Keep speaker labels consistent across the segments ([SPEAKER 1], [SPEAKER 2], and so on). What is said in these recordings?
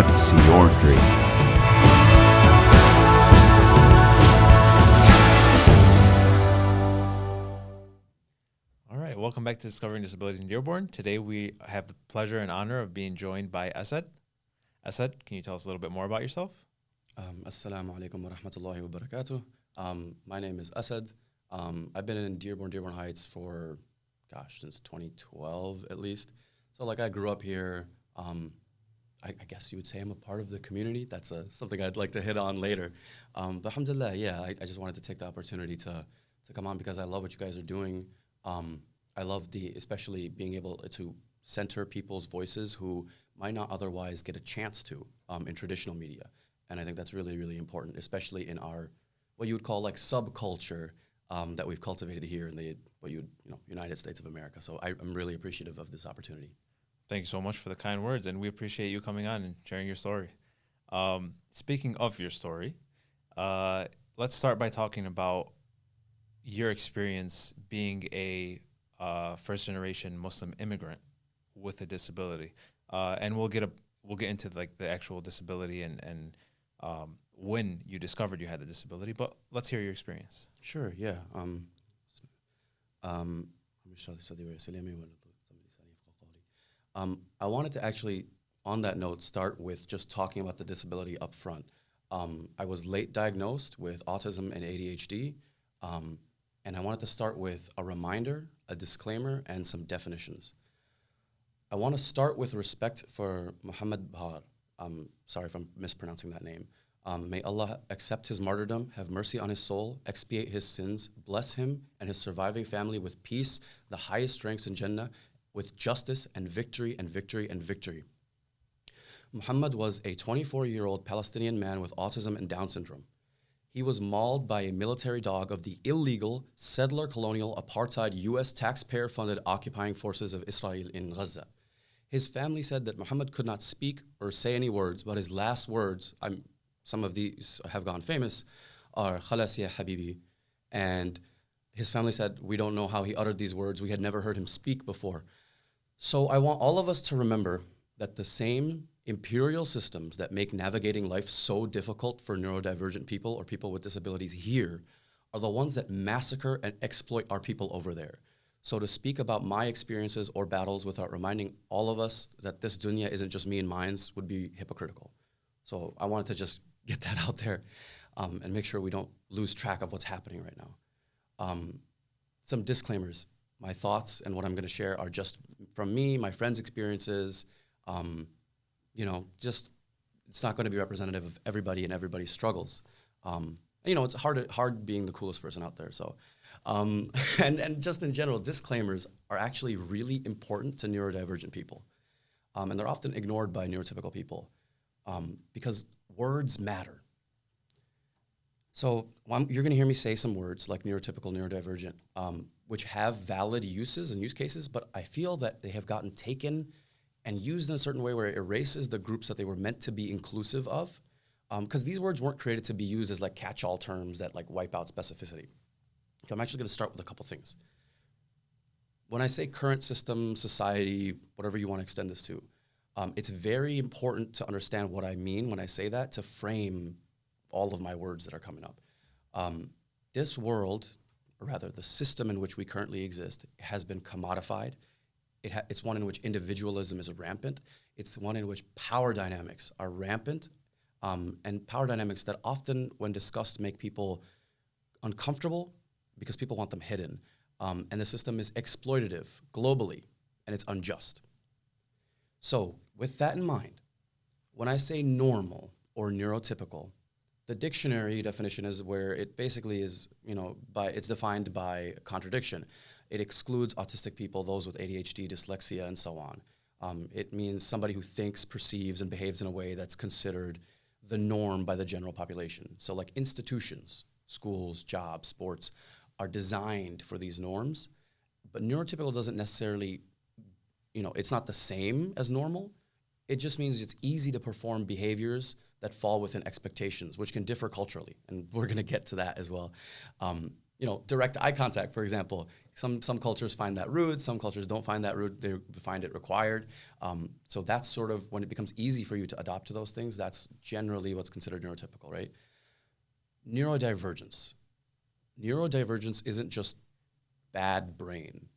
[SPEAKER 1] What's your dream?
[SPEAKER 2] All right, welcome back to Discovering Disabilities in Dearborn. Today we have the pleasure and honor of being joined by Asad. Asad, can you tell us a little bit more about yourself?
[SPEAKER 3] Assalamu alaikum wa rahmatullahi wa barakatuh. My name is Asad. I've been in Dearborn Heights for, since 2012 at least. So I grew up here. I guess you would say I'm a part of the community. That's something I'd like to hit on later. But alhamdulillah, I just wanted to take the opportunity to come on because I love what you guys are doing. I love especially being able to center people's voices who might not otherwise get a chance to in traditional media. And I think that's really, really important, especially in our, what you would call subculture that we've cultivated here in the United States of America. So I'm really appreciative of this opportunity.
[SPEAKER 2] Thank you so much for the kind words, and we appreciate you coming on and sharing your story. Speaking of your story, let's start by talking about your experience being a first-generation Muslim immigrant with a disability, and we'll get into the actual disability and when you discovered you had the disability. But let's hear your experience.
[SPEAKER 3] Sure. Yeah. I wanted to actually, on that note, start with just talking about the disability up front. I was late diagnosed with autism and ADHD, and I wanted to start with a reminder, a disclaimer, and some definitions. I want to start with respect for Muhammad Bahar. Sorry if I'm mispronouncing that name. May Allah accept his martyrdom, have mercy on his soul, expiate his sins, bless him and his surviving family with peace, the highest ranks in Jannah, with justice and victory and victory and victory. Muhammad was a 24-year-old Palestinian man with autism and Down syndrome. He was mauled by a military dog of the illegal, settler colonial, apartheid U.S. taxpayer-funded occupying forces of Israel in Gaza. His family said that Muhammad could not speak or say any words, but his last words, some of these have gone famous, are "Khalas ya habibi." And his family said, we don't know how he uttered these words. We had never heard him speak before. So I want all of us to remember that the same imperial systems that make navigating life so difficult for neurodivergent people or people with disabilities here are the ones that massacre and exploit our people over there. So to speak about my experiences or battles without reminding all of us that this dunya isn't just me and mine's would be hypocritical. So I wanted to just get that out there and make sure we don't lose track of what's happening right now. Some disclaimers. My thoughts and what I'm going to share are just from me, my friends' experiences. It's not going to be representative of everybody and everybody's struggles. It's hard being the coolest person out there. So, and just in general, disclaimers are actually really important to neurodivergent people. And they're often ignored by neurotypical people because words matter. So you're going to hear me say some words like neurotypical, neurodivergent, which have valid uses and use cases, but I feel that they have gotten taken and used in a certain way where it erases the groups that they were meant to be inclusive of, because these words weren't created to be used as catch-all terms that wipe out specificity. So I'm actually going to start with a couple things. When I say current system, society, whatever you want to extend this to, it's very important to understand what I mean when I say that to frame all of my words that are coming up. This world, or rather the system in which we currently exist, has been commodified. It's one in which individualism is rampant. It's one in which power dynamics are rampant, and power dynamics that often, when discussed, make people uncomfortable because people want them hidden. And the system is exploitative globally, and it's unjust. So with that in mind, when I say normal or neurotypical, the dictionary definition is where it basically is, it's defined by contradiction. It excludes autistic people, those with ADHD, dyslexia, and so on. It means somebody who thinks, perceives, and behaves in a way that's considered the norm by the general population. So institutions, schools, jobs, sports, are designed for these norms, but neurotypical doesn't necessarily, it's not the same as normal. It just means it's easy to perform behaviors that fall within expectations, which can differ culturally, and we're going to get to that as well. direct eye contact, for example. Some cultures find that rude. Some cultures don't find that rude. They find it required. So that's sort of when it becomes easy for you to adopt to those things. That's generally what's considered neurotypical, right? Neurodivergence. Neurodivergence isn't just bad brain.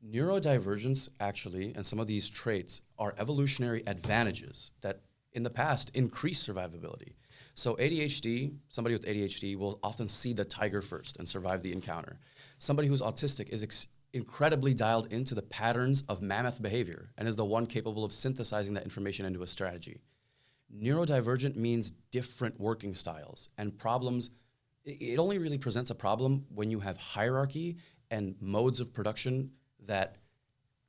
[SPEAKER 3] Neurodivergence actually, and some of these traits are evolutionary advantages that in the past increase survivability. So ADHD, somebody with ADHD will often see the tiger first and survive the encounter. Somebody who's autistic is incredibly dialed into the patterns of mammoth behavior and is the one capable of synthesizing that information into a strategy. Neurodivergent means different working styles and problems. It only really presents a problem when you have hierarchy and modes of production that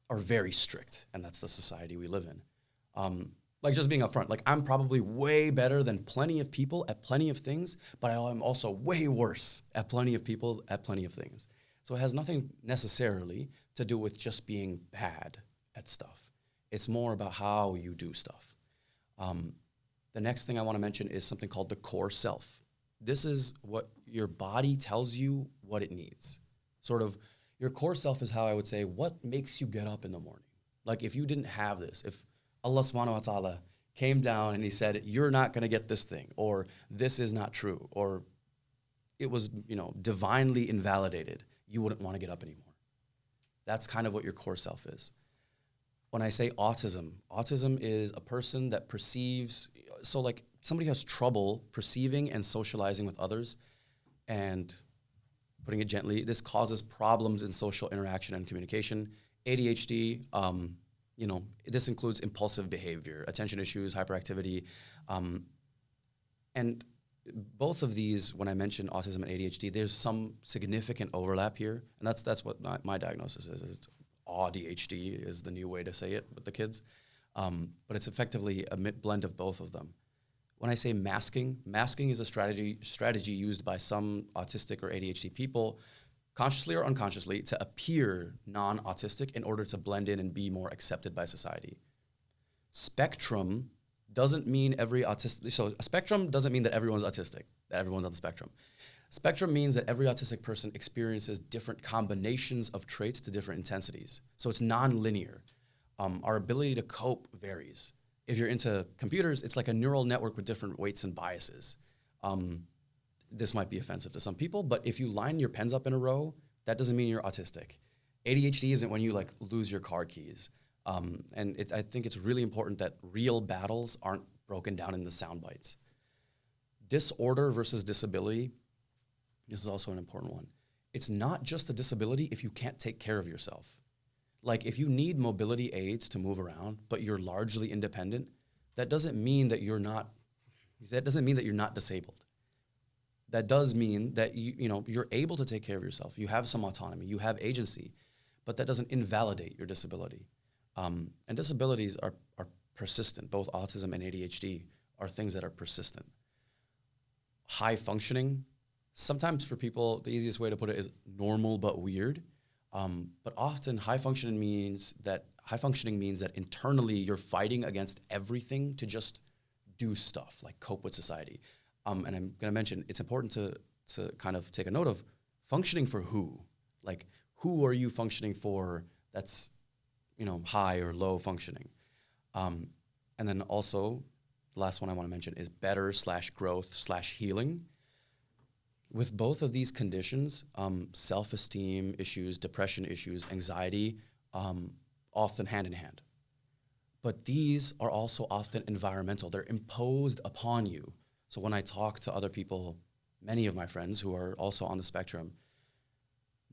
[SPEAKER 3] are very strict, and that's the society we live in. Like just being upfront, like I'm probably way better than plenty of people at plenty of things, but I'm also way worse at plenty of people at plenty of things. So it has nothing necessarily to do with just being bad at stuff. It's more about how you do stuff. The next thing I want to mention is something called the core self. This is what your body tells you what it needs. Sort of your core self is how I would say what makes you get up in the morning. Like if you didn't have this, if Allah subhanahu wa ta'ala came down and he said, you're not going to get this thing, or this is not true, or it was, divinely invalidated, you wouldn't want to get up anymore. That's kind of what your core self is. When I say autism is a person that perceives, so like somebody has trouble perceiving and socializing with others, and putting it gently, this causes problems in social interaction and communication. ADHD, this includes impulsive behavior, attention issues, hyperactivity. And both of these, when I mention autism and ADHD, there's some significant overlap here. And that's what my diagnosis is. It's ADHD is the new way to say it with the kids. But it's effectively a blend of both of them. When I say masking is a strategy used by some autistic or ADHD people, consciously or unconsciously, to appear non-autistic in order to blend in and be more accepted by society. Spectrum doesn't mean every autistic, so a spectrum doesn't mean that everyone's autistic, that everyone's on the spectrum. Spectrum means that every autistic person experiences different combinations of traits to different intensities. So it's non-linear. Our ability to cope varies. If you're into computers, it's like a neural network with different weights and biases. This might be offensive to some people, but if you line your pens up in a row, that doesn't mean you're autistic. ADHD isn't when you lose your car keys. And I think it's really important that real battles aren't broken down into sound bites. Disorder versus disability, this is also an important one. It's not just a disability if you can't take care of yourself. Like if you need mobility aids to move around, but you're largely independent, that doesn't mean that you're not disabled. That does mean that you're able to take care of yourself. You have some autonomy, you have agency, but that doesn't invalidate your disability. And disabilities are persistent. Both autism and ADHD are things that are persistent. High functioning, sometimes for people, the easiest way to put it is normal but weird. But often high functioning means that internally you're fighting against everything to just do stuff, like cope with society. And I'm going to mention, it's important to kind of take a note of functioning for who. Like, who are you functioning for that's, high or low functioning? And then also, the last one I want to mention is better/growth/healing. With both of these conditions, self-esteem issues, depression issues, anxiety, often hand in hand. But these are also often environmental. They're imposed upon you. So when I talk to other people, many of my friends who are also on the spectrum,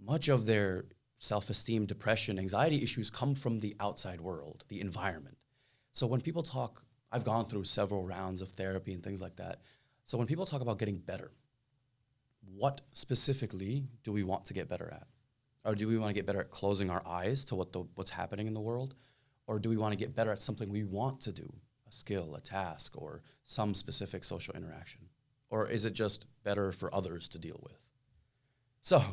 [SPEAKER 3] much of their self-esteem, depression, anxiety issues come from the outside world, the environment. So when people talk, I've gone through several rounds of therapy and things like that. So when people talk about getting better, what specifically do we want to get better at? Or do we want to get better at closing our eyes to what's happening in the world? Or do we want to get better at something we want to do, a skill, a task, or some specific social interaction? Or is it just better for others to deal with? So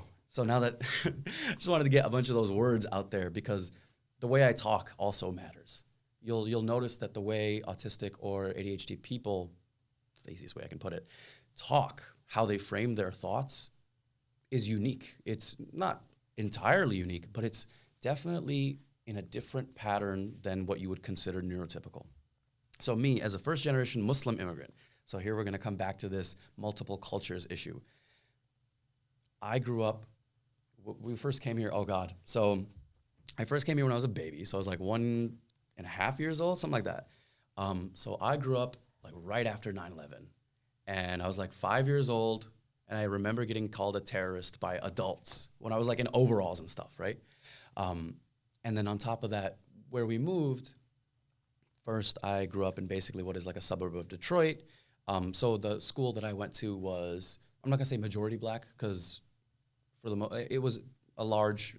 [SPEAKER 3] now that I just wanted to get a bunch of those words out there because the way I talk also matters. You'll notice that the way autistic or ADHD people, it's the easiest way I can put it, talk, how they frame their thoughts is unique. It's not entirely unique, but it's definitely in a different pattern than what you would consider neurotypical. So me, as a first-generation Muslim immigrant, so here we're going to come back to this multiple cultures issue. I grew up, we first came here, oh God. So I first came here when I was a baby. So I was like 1.5 years old, something like that. So I grew up like right after 9/11. And I was like 5 years old. And I remember getting called a terrorist by adults when I was like in overalls and stuff, right? And then on top of that, where we moved, first I grew up in basically what is like a suburb of Detroit. So the school that I went to was, I'm not gonna say majority black, because for it was a large,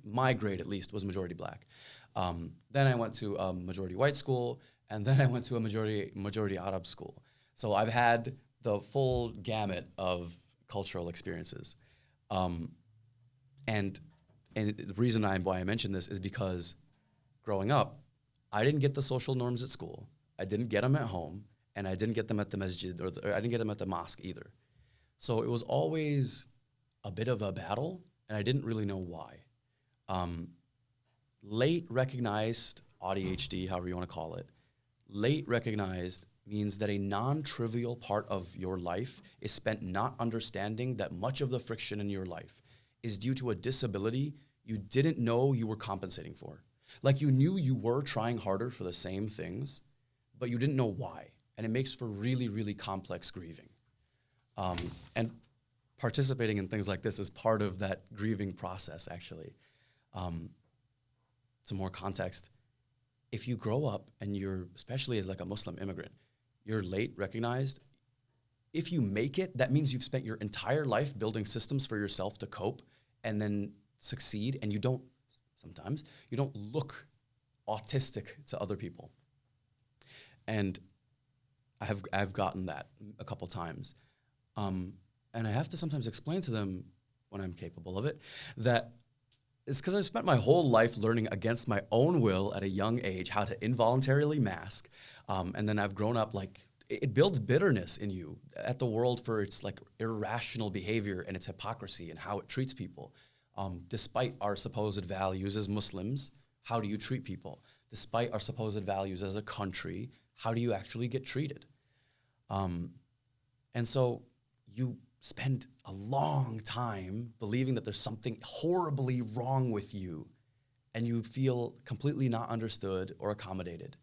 [SPEAKER 3] my grade at least was majority black. Then I went to a majority white school, and then I went to a majority Arab school. So I've had the full gamut of cultural experiences. And the reason why I mention this is because growing up, I didn't get the social norms at school. I didn't get them at home, and I didn't get them at the masjid, or I didn't get them at the mosque either. So it was always a bit of a battle, and I didn't really know why. Late recognized ADHD, however you want to call it, late recognized means that a non-trivial part of your life is spent not understanding that much of the friction in your life is due to a disability you didn't know you were compensating for. Like you knew you were trying harder for the same things, but you didn't know why. And it makes for really, really complex grieving. And participating in things like this is part of that grieving process, actually. Some more context. If you grow up and you're, especially as like a Muslim immigrant, you're late recognized. If you make it, that means you've spent your entire life building systems for yourself to cope and then succeed, and you don't look autistic to other people. And I've gotten that a couple times. And I have to sometimes explain to them, when I'm capable of it, that it's because I've spent my whole life learning against my own will at a young age how to involuntarily mask. And then I've grown up, like, it builds bitterness in you at the world for its like irrational behavior and its hypocrisy and how it treats people. Despite our supposed values as Muslims, how do you treat people? Despite our supposed values as a country, how do you actually get treated? And so you spend a long time believing that there's something horribly wrong with you, and you feel completely not understood or accommodated.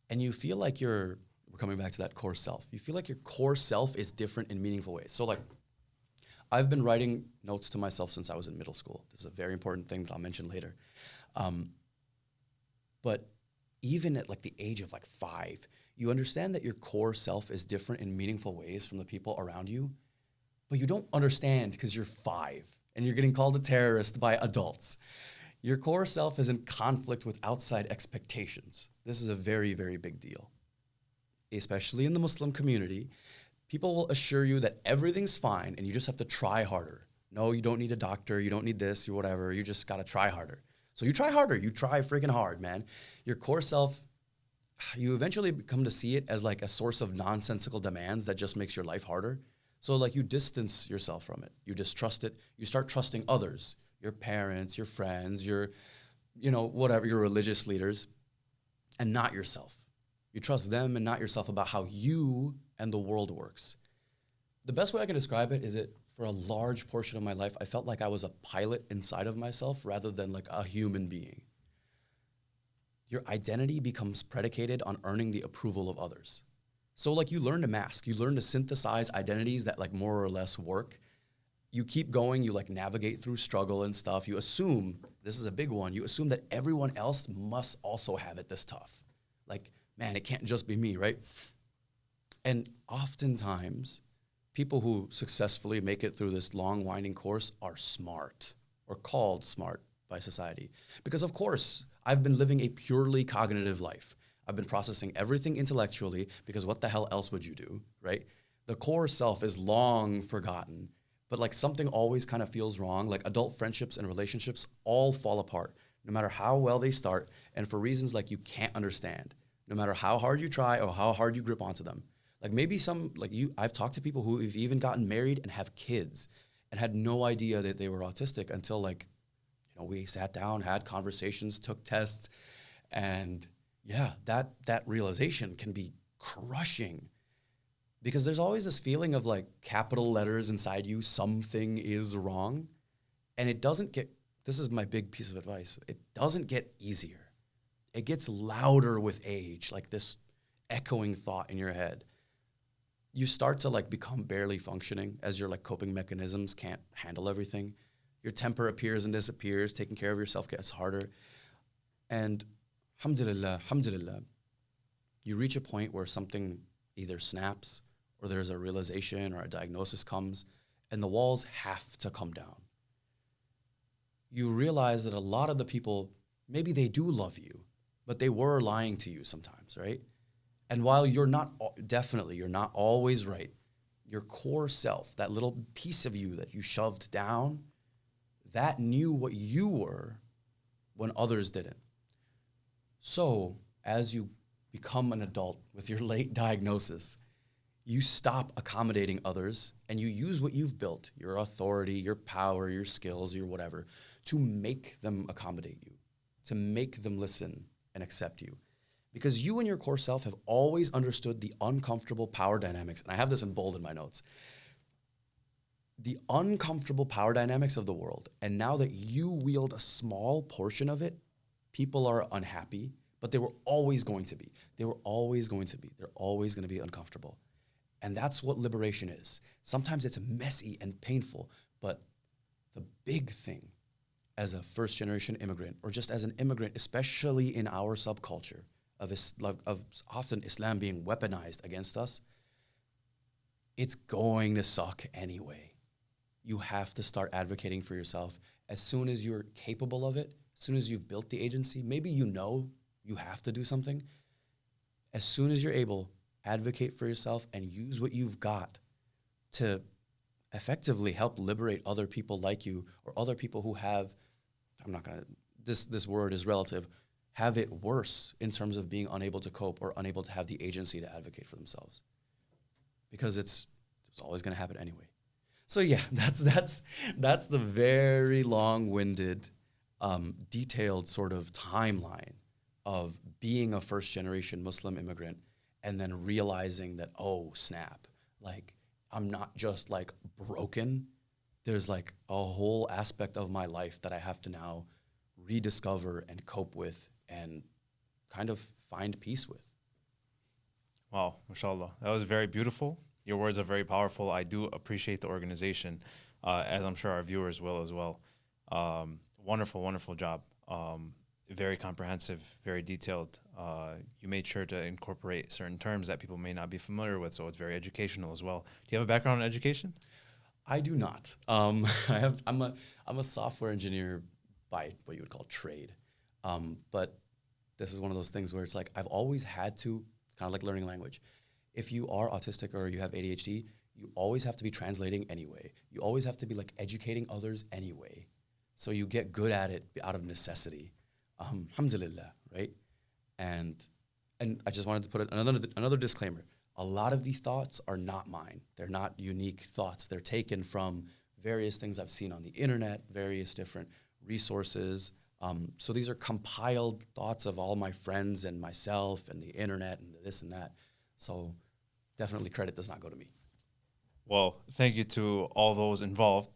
[SPEAKER 3] And you feel like we're coming back to that core self. You feel like your core self is different in meaningful ways. So like, I've been writing notes to myself since I was in middle school. This is a very important thing that I'll mention later. But even at like the age of like 5, you understand that your core self is different in meaningful ways from the people around you, but you don't understand because you're 5 and you're getting called a terrorist by adults. Your core self is in conflict with outside expectations. This is a very, very big deal. Especially in the Muslim community, people will assure you that everything's fine and you just have to try harder. No, you don't need a doctor, you don't need this, or whatever, you just gotta try harder. So you try harder, you try freaking hard, man. Your core self, you eventually come to see it as like a source of nonsensical demands that just makes your life harder. So like you distance yourself from it, you distrust it, you start trusting others, your parents, your friends, your, whatever, your religious leaders, and not yourself. You trust them and not yourself about how you and the world works. The best way I can describe it is that for a large portion of my life, I felt like I was a pilot inside of myself rather than like a human being. Your identity becomes predicated on earning the approval of others. So like you learn to mask, you learn to synthesize identities that like more or less work. You keep going, you like navigate through struggle and stuff. You assume, this is a big one, you assume that everyone else must also have it this tough. Like, man, it can't just be me, right? And oftentimes, people who successfully make it through this long, winding course are smart, or called smart by society. Because of course, I've been living a purely cognitive life. I've been processing everything intellectually, because what the hell else would you do, right? The core self is long forgotten, but like something always kind of feels wrong. Like adult friendships and relationships all fall apart, no matter how well they start, and for reasons like you can't understand, no matter how hard you try or how hard you grip onto them. Like maybe I've talked to people who have even gotten married and have kids, and had no idea that they were autistic until like, you know, we sat down, had conversations, took tests, and yeah, that realization can be crushing because there's always this feeling of like capital letters inside you, something is wrong, and it doesn't get, this is my big piece of advice, it doesn't get easier. It gets louder with age, like this echoing thought in your head. You start to like become barely functioning as your like coping mechanisms can't handle everything. Your temper appears and disappears. Taking care of yourself gets harder. And alhamdulillah, you reach a point where something either snaps or there's a realization or a diagnosis comes and the walls have to come down. You realize that a lot of the people, maybe they do love you, but they were lying to you sometimes, right? And while you're not, definitely, you're not always right, your core self, that little piece of you that you shoved down, that knew what you were when others didn't. So as you become an adult with your late diagnosis, you stop accommodating others and you use what you've built, your authority, your power, your skills, your whatever, to make them accommodate you, to make them listen and accept you. Because you and your core self have always understood the uncomfortable power dynamics. And I have this in bold in my notes. The uncomfortable power dynamics of the world. And now that you wield a small portion of it, people are unhappy, but they were always going to be. They were always going to be. They're always going to be uncomfortable. And that's what liberation is. Sometimes it's messy and painful, but the big thing as a first-generation immigrant, or just as an immigrant, especially in our subculture, of often Islam being weaponized against us, it's going to suck anyway. You have to start advocating for yourself as soon as you're capable of it, as soon as you've built the agency. Maybe you know you have to do something. As soon as you're able, advocate for yourself and use what you've got to effectively help liberate other people like you or other people who have, I'm not going to, this word is relative, have it worse in terms of being unable to cope or unable to have the agency to advocate for themselves. Because it's always going to happen anyway. So yeah, that's the very long-winded, detailed sort of timeline of being a first-generation Muslim immigrant and then realizing that, oh, snap, like I'm not just like broken. There's like a whole aspect of my life that I have to now rediscover and cope with and kind of find peace with.
[SPEAKER 2] Wow, mashallah. That was very beautiful. Your words are very powerful. I do appreciate the organization, as I'm sure our viewers will as well. Wonderful, wonderful job. Very comprehensive, very detailed. You made sure to incorporate certain terms that people may not be familiar with, so it's very educational as well. Do you have a background in education?
[SPEAKER 3] I do not. I'm a software engineer by what you would call trade. But this is one of those things where it's like I've always had to, it's kind of like learning a language. If you are autistic or you have ADHD, you always have to be translating anyway. You always have to be like educating others anyway. So you get good at it out of necessity. Alhamdulillah, right? And I just wanted to put another disclaimer. A lot of these thoughts are not mine. They're not unique thoughts. They're taken from various things I've seen on the internet, various different resources. So these are compiled thoughts of all my friends and myself and the internet and this and that. So definitely credit does not go to me.
[SPEAKER 2] Well, thank you to all those involved.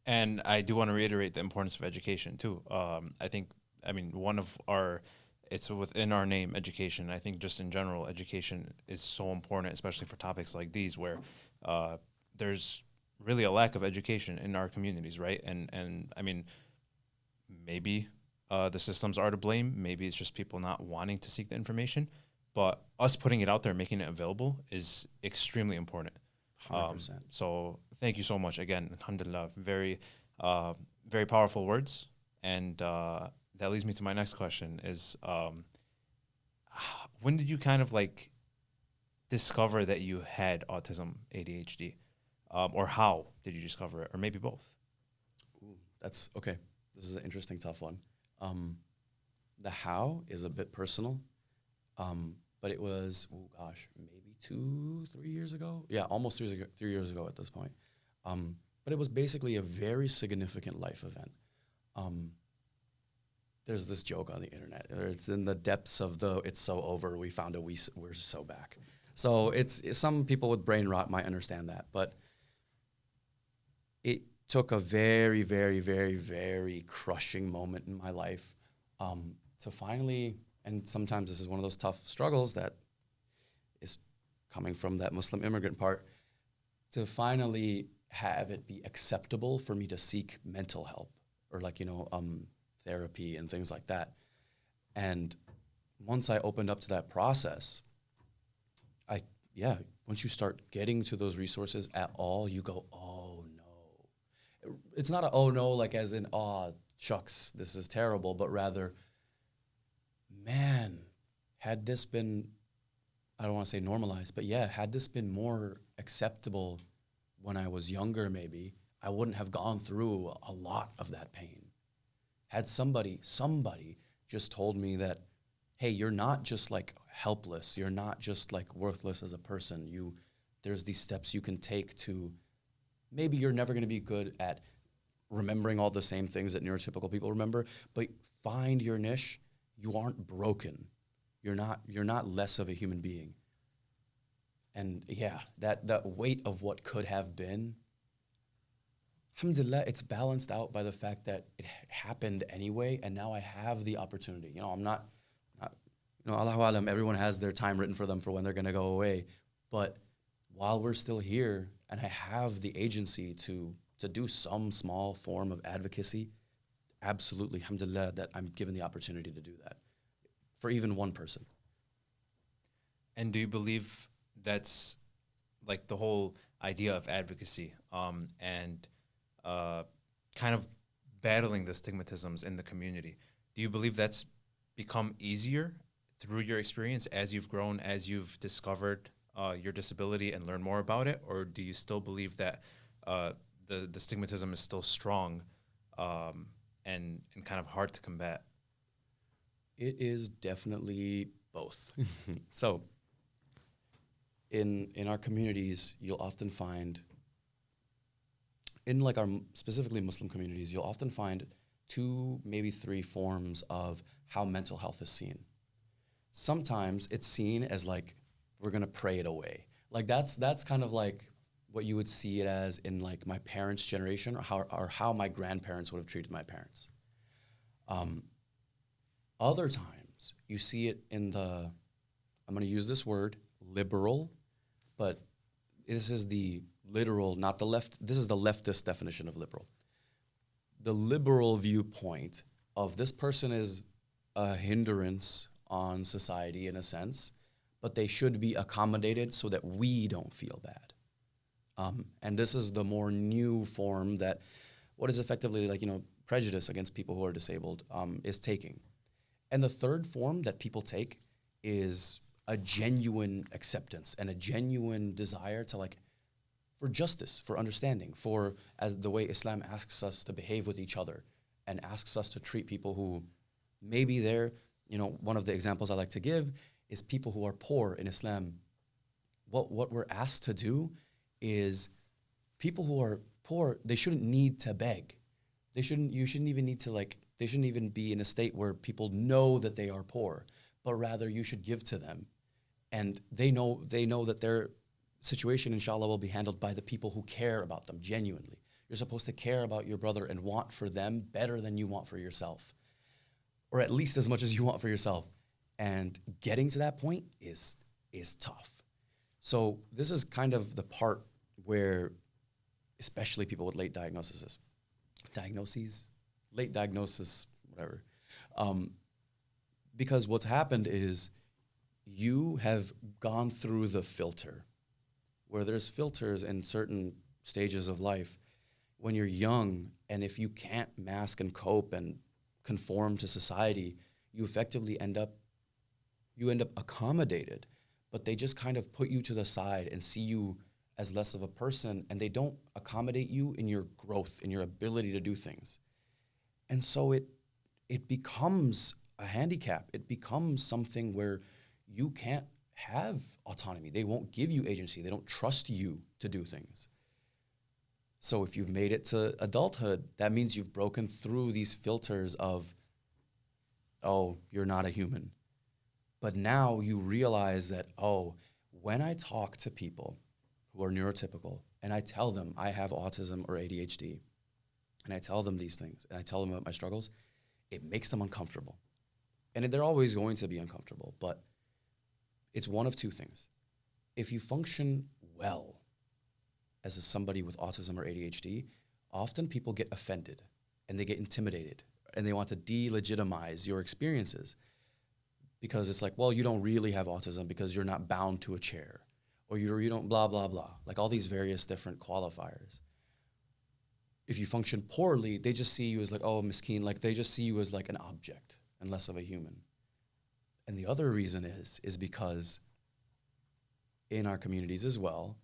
[SPEAKER 2] And I do want to reiterate the importance of education too. It's within our name, education. I think just in general, education is so important, especially for topics like these where there's really a lack of education in our communities, right? And I mean, maybe the systems are to blame. Maybe it's just people not wanting to seek the information. But us putting it out there, making it available is extremely important.
[SPEAKER 3] 100%.
[SPEAKER 2] So thank you so much again. Alhamdulillah, very, very powerful words. And that leads me to my next question is, when did you kind of like discover that you had autism, ADHD? Or how did you discover it? Or maybe both?
[SPEAKER 3] Ooh, that's okay. This is an interesting, tough one. The how is a bit personal. But it was, maybe 2-3 years ago. Yeah, almost 3 years ago at this point. but it was basically a very significant life event. There's this joke on the internet. It's in the depths of the "it's so over, we found a we're so back." So it's some people with brain rot might understand that, but it took a very, very, very, very crushing moment in my life to finally, and sometimes this is one of those tough struggles that is coming from that Muslim immigrant part, to finally have it be acceptable for me to seek mental help or therapy and things like that. And once I opened up to that process, once you start getting to those resources at all, you go, oh no. It's not a oh no, like as in, oh shucks, this is terrible, but rather, man, had this been, I don't want to say normalized, but yeah, had this been more acceptable when I was younger, maybe, I wouldn't have gone through a lot of that pain. Had somebody just told me that, hey, you're not just like helpless, you're not just like worthless as a person. There's these steps you can take to, maybe you're never going to be good at remembering all the same things that neurotypical people remember, but find your niche. You aren't broken. You're not less of a human being. And yeah, that weight of what could have been, alhamdulillah, it's balanced out by the fact that it happened anyway, and now I have the opportunity. I'm not Allahu Alam, everyone has their time written for them for when they're going to go away. But while we're still here, and I have the agency to do some small form of advocacy, absolutely, alhamdulillah, that I'm given the opportunity to do that for even one person.
[SPEAKER 2] And do you believe that's like the whole idea of advocacy and kind of battling the stigmatisms in the community? Do you believe that's become easier through your experience as you've grown, as you've discovered your disability and learned more about it? Or do you still believe that the stigmatism is still strong and kind of hard to combat?
[SPEAKER 3] It is definitely both. So in our communities, you'll often find, in like our specifically Muslim communities, you'll often find 2, maybe 3 forms of how mental health is seen. Sometimes it's seen as like, we're gonna pray it away. Like that's kind of like what you would see it as in like my parents' generation, or how my grandparents would have treated my parents. Other times you see it in the, I'm gonna use this word, liberal, but this is the literal, not the left, this is the leftist definition of liberal. The liberal viewpoint of this person is a hindrance on society in a sense, but they should be accommodated so that we don't feel bad. And this is the more new form that what is effectively like, prejudice against people who are disabled is taking. And the third form that people take is a genuine acceptance and a genuine desire to for justice, for understanding, for as the way Islam asks us to behave with each other and asks us to treat people who maybe they're, one of the examples I like to give is people who are poor in Islam. What we're asked to do is people who are poor, they shouldn't need to beg. You shouldn't even need to they shouldn't even be in a state where people know that they are poor, but rather you should give to them. And they know that their situation, inshallah, will be handled by the people who care about them genuinely. You're supposed to care about your brother and want for them better than you want for yourself, or at least as much as you want for yourself. And getting to that point is tough. So this is kind of the part where, especially people with late diagnoses, whatever. Because what's happened is you have gone through the filter, where there's filters in certain stages of life when you're young, and if you can't mask and cope and conform to society, you effectively end up accommodated, but they just kind of put you to the side and see you as less of a person, and they don't accommodate you in your growth, in your ability to do things. And so it becomes a handicap. It becomes something where you can't have autonomy. They won't give you agency. They don't trust you to do things. So if you've made it to adulthood, that means you've broken through these filters of, oh, you're not a human. But now you realize that, oh, when I talk to people who are neurotypical and I tell them I have autism or ADHD, and I tell them these things and I tell them about my struggles, it makes them uncomfortable. And they're always going to be uncomfortable, but it's one of two things. If you function well as somebody with autism or ADHD, often people get offended and they get intimidated and they want to delegitimize your experiences because it's like, well, you don't really have autism because you're not bound to a chair, or you don't blah, blah, blah, like all these various different qualifiers. If you function poorly, they just see you as like, oh, miskeen, like they just see you as like an object and less of a human. And the other reason is because in our communities as well,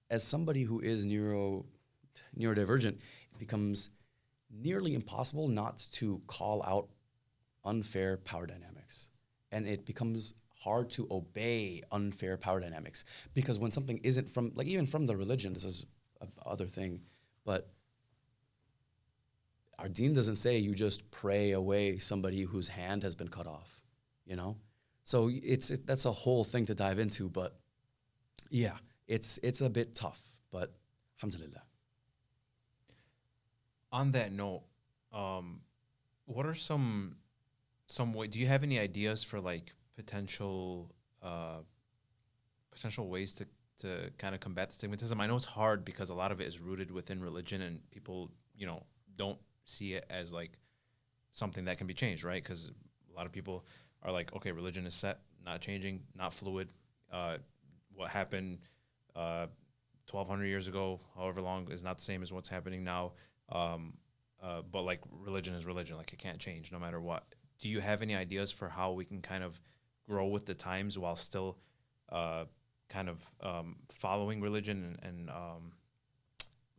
[SPEAKER 3] as somebody who is neurodivergent, it becomes nearly impossible not to call out unfair power dynamics. And it becomes hard to obey unfair power dynamics because when something isn't from, like even from the religion, this is other thing, but our deen doesn't say you just pray away somebody whose hand has been cut off, you know? So that's a whole thing to dive into, but yeah, it's a bit tough, but alhamdulillah.
[SPEAKER 2] On that note, what are some way? Do you have any ideas for like potential ways to kind of combat the stigmatism? I know it's hard because a lot of it is rooted within religion, and people, don't see it as like something that can be changed, right? Because a lot of people are like, okay, religion is set, not changing, not fluid. What happened 1,200 years ago, however long, is not the same as what's happening now. But like religion is religion, like it can't change no matter what. Do you have any ideas for how we can kind of grow with the times while still kind of following religion and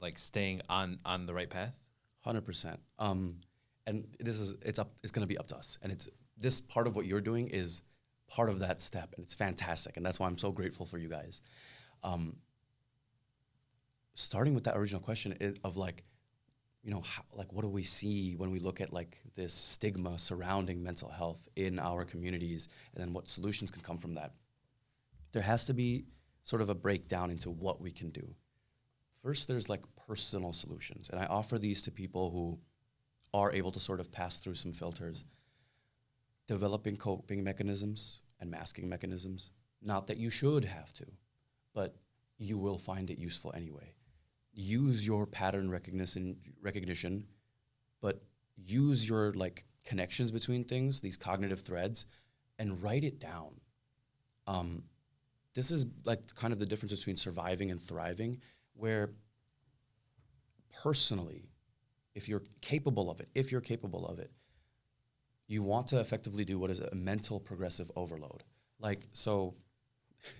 [SPEAKER 2] like staying on the right path?
[SPEAKER 3] 100%. And it's going to be up to us. And this part of what you're doing is part of that step, and it's fantastic. And that's why I'm so grateful for you guys. Starting with that original question of like, what do we see when we look at like this stigma surrounding mental health in our communities, and then what solutions can come from that? There has to be sort of a breakdown into what we can do. First, there's like personal solutions, and I offer these to people who are able to sort of pass through some filters. Developing coping mechanisms and masking mechanisms. Not that you should have to, but you will find it useful anyway. Use your pattern recognition, but use your like connections between things, these cognitive threads, and write it down. This is like kind of the difference between surviving and thriving, where personally, if you're capable of it, you want to effectively do what is a mental progressive overload. Like, so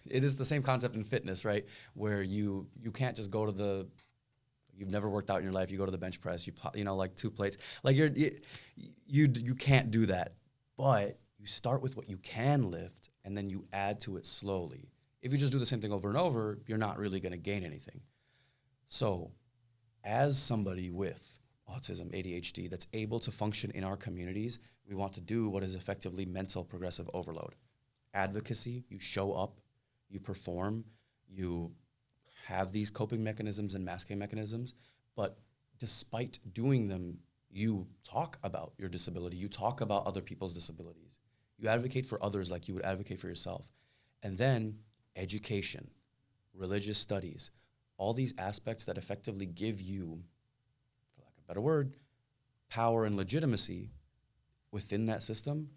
[SPEAKER 3] it is the same concept in fitness, right? Where you can't just go to you've never worked out in your life, you go to the bench press, like 2 plates. Like you can't do that. But you start with what you can lift and then you add to it slowly. If you just do the same thing over and over, you're not really going to gain anything. So as somebody with autism, ADHD, that's able to function in our communities, we want to do what is effectively mental progressive overload. Advocacy, you show up, you perform, you have these coping mechanisms and masking mechanisms, but despite doing them, you talk about your disability, you talk about other people's disabilities, you advocate for others like you would advocate for yourself. And then education, religious studies, all these aspects that effectively give you, for lack of a better word, power and legitimacy within that system.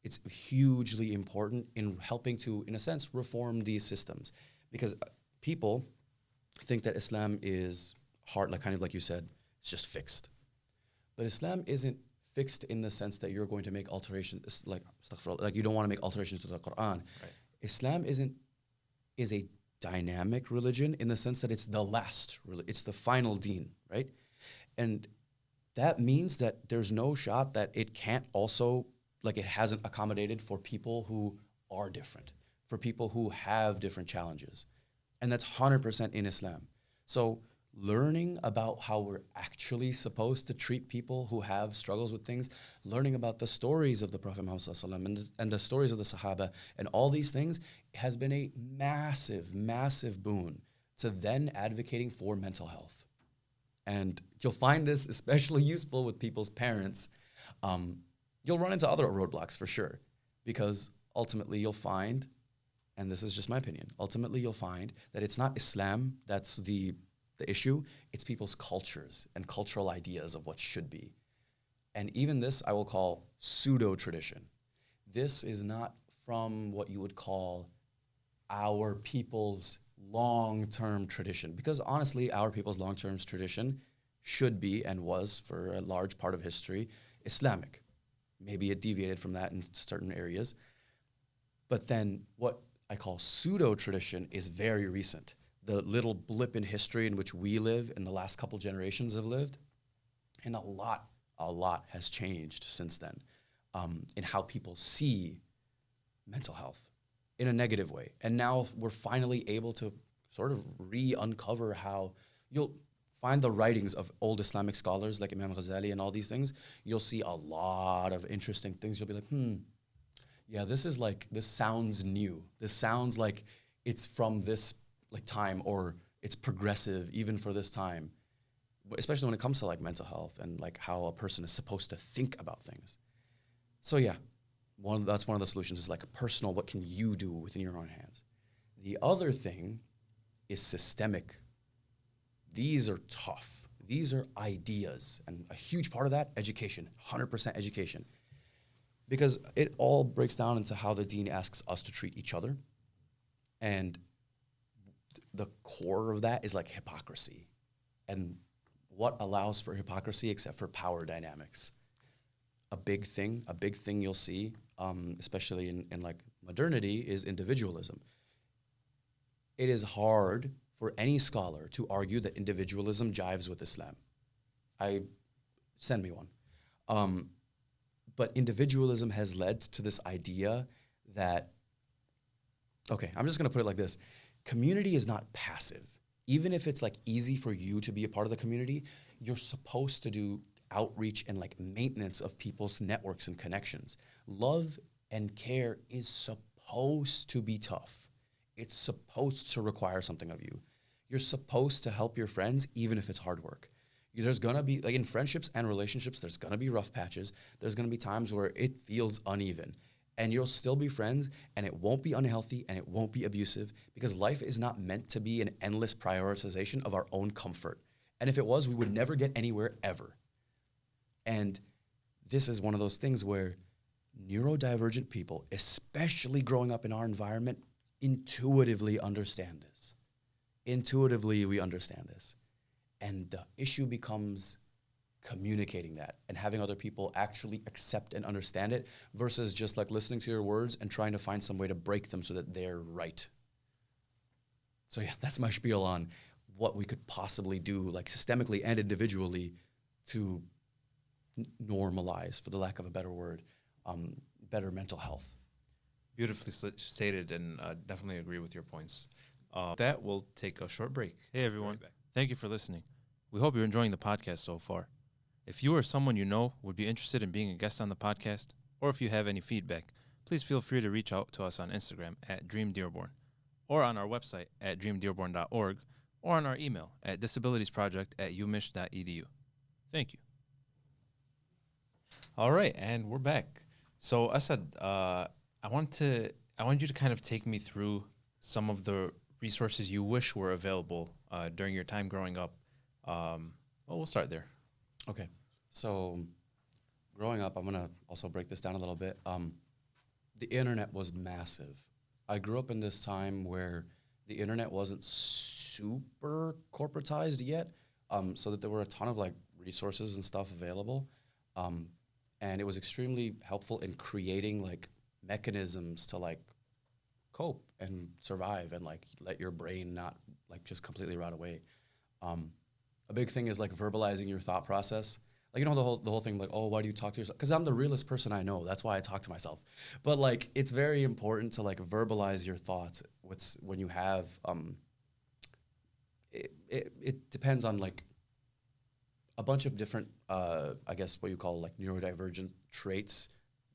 [SPEAKER 3] It's hugely important in helping to, in a sense, reform these systems. Because people think that Islam is hard, like kind of like you said, it's just fixed. But Islam isn't fixed in the sense that you're going to make alterations, like you don't want to make alterations to the Quran.
[SPEAKER 2] Right.
[SPEAKER 3] Islam is a dynamic religion in the sense that it's the last, it's the final deen, right? And that means that there's no shot that it can't also, like it hasn't accommodated for people who are different, for people who have different challenges. And that's 100% in Islam. So learning about how we're actually supposed to treat people who have struggles with things, learning about the stories of the Prophet Muhammad ﷺ and the stories of the Sahaba and all these things has been a massive, massive boon to then advocating for mental health. And you'll find this especially useful with people's parents. You'll run into other roadblocks for sure, because ultimately you'll find, and this is just my opinion, ultimately you'll find that it's not Islam that's the issue, it's people's cultures and cultural ideas of what should be. And even this I will call pseudo-tradition. This is not from what you would call our people's long-term tradition, because honestly, our people's long-term tradition should be and was for a large part of history Islamic. Maybe it deviated from that in certain areas. But then what I call pseudo-tradition is very recent. The little blip in history in which we live and the last couple generations have lived, and a lot has changed since then in how people see mental health in a negative way. And now we're finally able to sort of uncover how you'll find the writings of old Islamic scholars like Imam Ghazali and all these things. You'll see a lot of interesting things. You'll be like, yeah, this sounds new. This sounds like it's from this time, or it's progressive even for this time, especially when it comes to mental health and how a person is supposed to think about things. So yeah, that's one of the solutions is personal, what can you do within your own hands? The other thing is systemic. These are tough. These are ideas. And a huge part of that, education, 100% education. Because it all breaks down into how the deen asks us to treat each other. And the core of that is hypocrisy. And what allows for hypocrisy except for power dynamics? A big thing you'll see, especially in modernity, is individualism. It is hard for any scholar to argue that individualism jives with Islam. Send me one. But individualism has led to this idea that, okay, I'm just going to put it like this. Community is not passive. Even if it's easy for you to be a part of the community, you're supposed to do outreach and maintenance of people's networks and connections. Love and care is supposed to be tough. It's supposed to require something of you. You're supposed to help your friends even if it's hard work. There's going to be, in friendships and relationships, there's going to be rough patches. There's going to be times where it feels uneven. And you'll still be friends, and it won't be unhealthy, and it won't be abusive, because life is not meant to be an endless prioritization of our own comfort. And if it was, we would never get anywhere ever. And this is one of those things where neurodivergent people, especially growing up in our environment, intuitively understand this. Intuitively, we understand this. And the issue becomes communicating that and having other people actually accept and understand it versus just listening to your words and trying to find some way to break them so that they're right. So yeah, that's my spiel on what we could possibly do systemically and individually to normalize, for the lack of a better word, better mental health.
[SPEAKER 2] Beautifully stated, and definitely agree with your points. That will take a short break. Hey, everyone. Thank you for listening. We hope you're enjoying the podcast so far. If you or someone you know would be interested in being a guest on the podcast, or if you have any feedback, please feel free to reach out to us on Instagram at DreamDearborn, or on our website at dreamdearborn.org, or on our email at disabilitiesproject@umich.edu. Thank you. All right, and we're back. So, Asad, I want you to kind of take me through some of the resources you wish were available during your time growing up. We'll start there.
[SPEAKER 3] Okay. So growing up, I'm going to also break this down a little bit. The internet was massive. I grew up in this time where the internet wasn't super corporatized yet, so that there were a ton of resources and stuff available. And it was extremely helpful in creating mechanisms to cope and survive and let your brain not just completely rot away. A big thing is verbalizing your thought process. The whole thing oh, why do you talk to yourself? Because I'm the realest person I know. That's why I talk to myself. But it's very important to verbalize your thoughts when you have it depends on like a bunch of different, I guess what you call like neurodivergent traits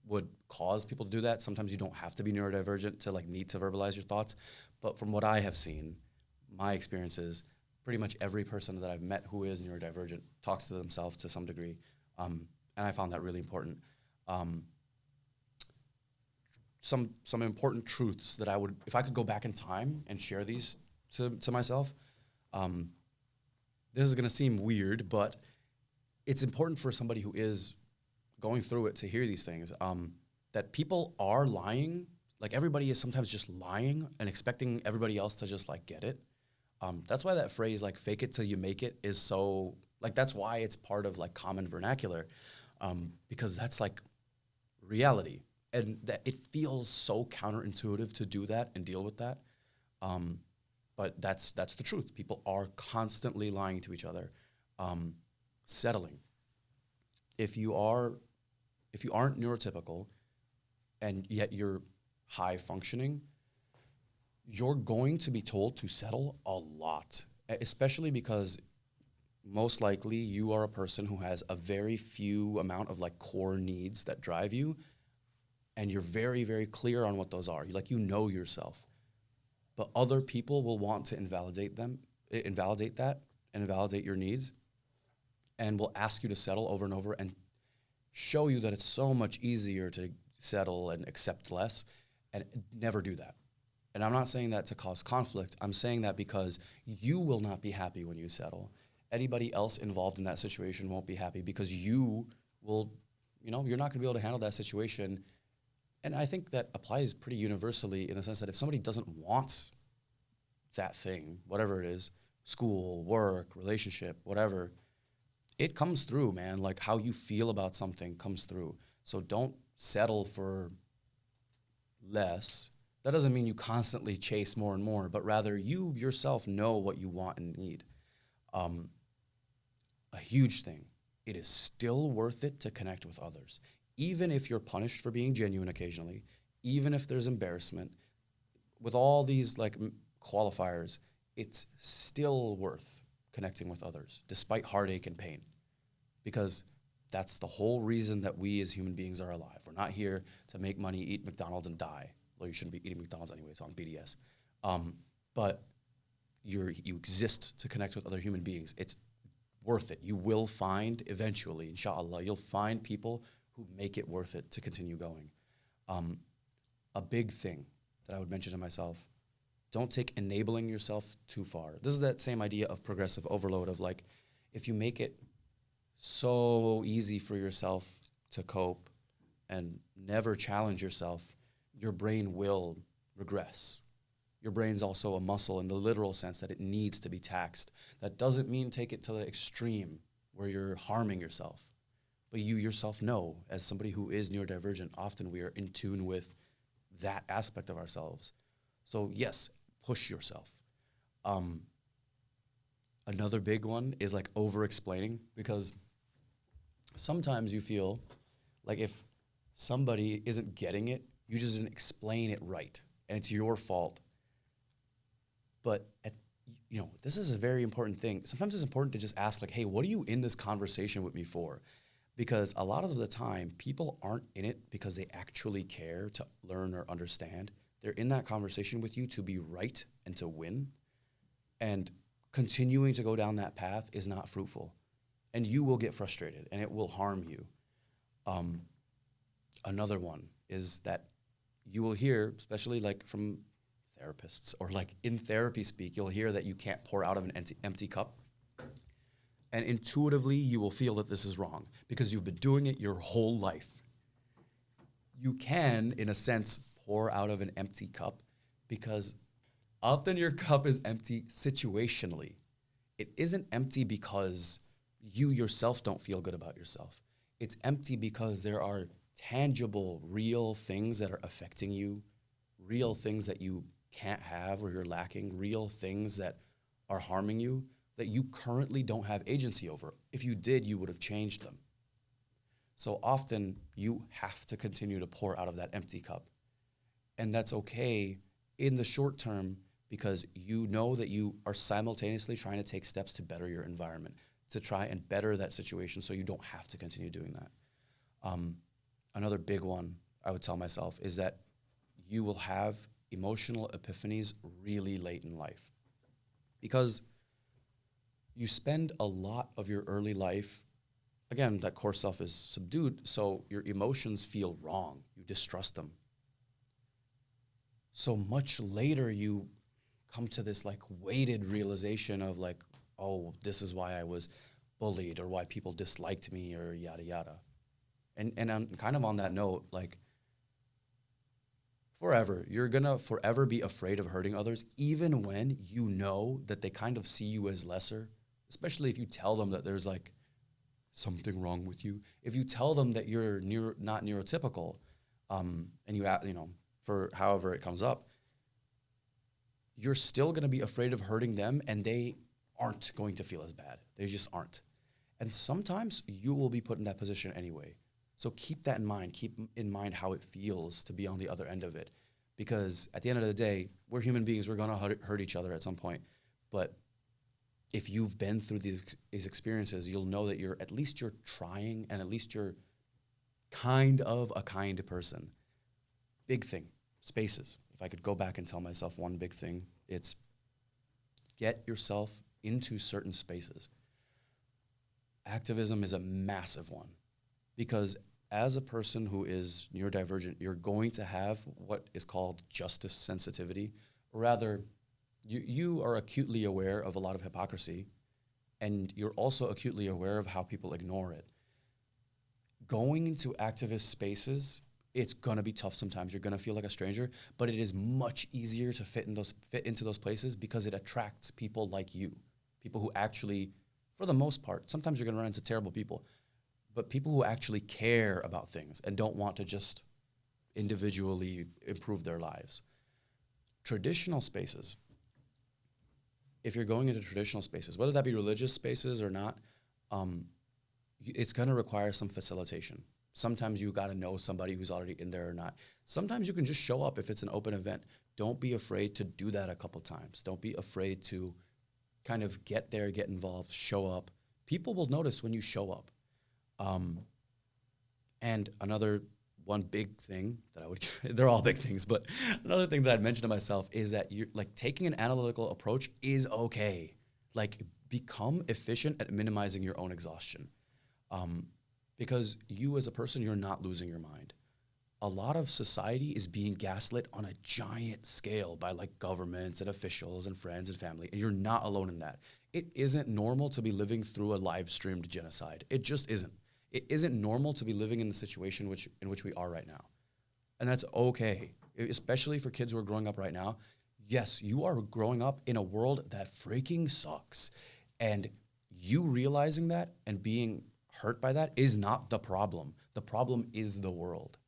[SPEAKER 3] would cause people to do that. Sometimes you don't have to be neurodivergent to like need to verbalize your thoughts. But from what I have seen, my experiences, pretty much every person that I've met who is neurodivergent talks to themselves to some degree. And I found that really important. Um, some important truths that I would, if I could go back in time and share these to myself, this is going to seem weird, but it's important for somebody who is going through it to hear these things, that people are lying. Like everybody is sometimes just lying and expecting everybody else to just like get it. That's why that phrase like fake it till you make it is so like, that's why it's part of like common vernacular, because that's like reality. And that it feels so counterintuitive to do that and deal with that. But that's the truth. People are constantly lying to each other. Settling. If you aren't neurotypical and yet you're high functioning, you're going to be told to settle a lot, especially because most likely you are a person who has a very few amount of like core needs that drive you, and you're very, very clear on what those are. You know yourself. But other people will want to invalidate that, and invalidate your needs, and will ask you to settle over and over and show you that it's so much easier to settle and accept less, and never do that. And I'm not saying that to cause conflict. I'm saying that because you will not be happy when you settle. Anybody else involved in that situation won't be happy because you will, you're not going to be able to handle that situation. And I think that applies pretty universally in the sense that if somebody doesn't want that thing, whatever it is, school, work, relationship, whatever, it comes through, man. Like how you feel about something comes through. So don't settle for less. That doesn't mean you constantly chase more and more, but rather you yourself know what you want and need. A huge thing, it is still worth it to connect with others. Even if you're punished for being genuine occasionally, even if there's embarrassment, with all these like qualifiers, it's still worth connecting with others, despite heartache and pain, because that's the whole reason that we as human beings are alive. We're not here to make money, eat McDonald's, and die. Well, you shouldn't be eating McDonald's anyway, it's on BDS. But you exist to connect with other human beings. It's worth it. You will find eventually, inshallah, you'll find people who make it worth it to continue going. A big thing that I would mention to myself, don't take enabling yourself too far. This is that same idea of progressive overload of like, if you make it so easy for yourself to cope and never challenge yourself, your brain will regress. Your brain's also a muscle in the literal sense that it needs to be taxed. That doesn't mean take it to the extreme where you're harming yourself. But you yourself know, as somebody who is neurodivergent, often we are in tune with that aspect of ourselves. So yes, push yourself. Another big one is like over-explaining, because sometimes you feel like if somebody isn't getting it, you just didn't explain it right, and it's your fault. But this is a very important thing. Sometimes it's important to just ask like, hey, what are you in this conversation with me for? Because a lot of the time, people aren't in it because they actually care to learn or understand. They're in that conversation with you to be right and to win. And continuing to go down that path is not fruitful. And you will get frustrated, and it will harm you. Another one is that you will hear, especially like from therapists or like in therapy speak, you'll hear that you can't pour out of an empty cup. And intuitively, you will feel that this is wrong because you've been doing it your whole life. You can, in a sense, pour out of an empty cup because often your cup is empty situationally. It isn't empty because you yourself don't feel good about yourself. It's empty because there are tangible, real things that are affecting you, real things that you can't have or you're lacking, real things that are harming you that you currently don't have agency over. If you did, you would have changed them. So often you have to continue to pour out of that empty cup. And that's okay in the short term because you know that you are simultaneously trying to take steps to better your environment, to try and better that situation so you don't have to continue doing that. Another big one I would tell myself is that you will have emotional epiphanies really late in life, because you spend a lot of your early life, again, that core self is subdued, so your emotions feel wrong. You distrust them. So much later, you come to this like weighted realization of like, oh, this is why I was bullied, or why people disliked me, or yada yada. And I'm kind of on that note, like, you're gonna forever be afraid of hurting others, even when you know that they kind of see you as lesser, especially if you tell them that there's like something wrong with you. If you tell them that you're not neurotypical, and you know, for however it comes up, you're still going to be afraid of hurting them, and they aren't going to feel as bad. They just aren't. And sometimes you will be put in that position anyway. So keep that in mind. Keep in mind how it feels to be on the other end of it. Because at the end of the day, we're human beings. We're going to hurt each other at some point. But if you've been through these experiences, you'll know that at least you're trying, and at least you're kind of a kind person. Big thing, spaces. If I could go back and tell myself one big thing, it's get yourself into certain spaces. Activism is a massive one, because as a person who is neurodivergent, you're going to have what is called justice sensitivity. Or rather, you are acutely aware of a lot of hypocrisy, and you're also acutely aware of how people ignore it. Going into activist spaces, it's gonna be tough sometimes. You're gonna feel like a stranger, but it is much easier to fit into those places because it attracts people like you, people who actually, for the most part, sometimes you're gonna run into terrible people, but people who actually care about things and don't want to just individually improve their lives. Traditional spaces, if you're going into traditional spaces, whether that be religious spaces or not, it's gonna require some facilitation. Sometimes you got to know somebody who's already in there or not. Sometimes you can just show up if it's an open event. Don't be afraid to do that a couple times. Don't be afraid to kind of get there, get involved, show up. People will notice when you show up. And another one big thing that I would, they're all big things, but another thing that I'd mention to myself is that you're like taking an analytical approach is okay. Like become efficient at minimizing your own exhaustion. Because you as a person, you're not losing your mind. A lot of society is being gaslit on a giant scale by like governments and officials and friends and family, and you're not alone in that. It isn't normal to be living through a live streamed genocide. It just isn't. It isn't normal to be living in the situation in which we are right now. And that's okay, especially for kids who are growing up right now. Yes, you are growing up in a world that freaking sucks. And you realizing that and being hurt by that is not the problem. The problem is the world.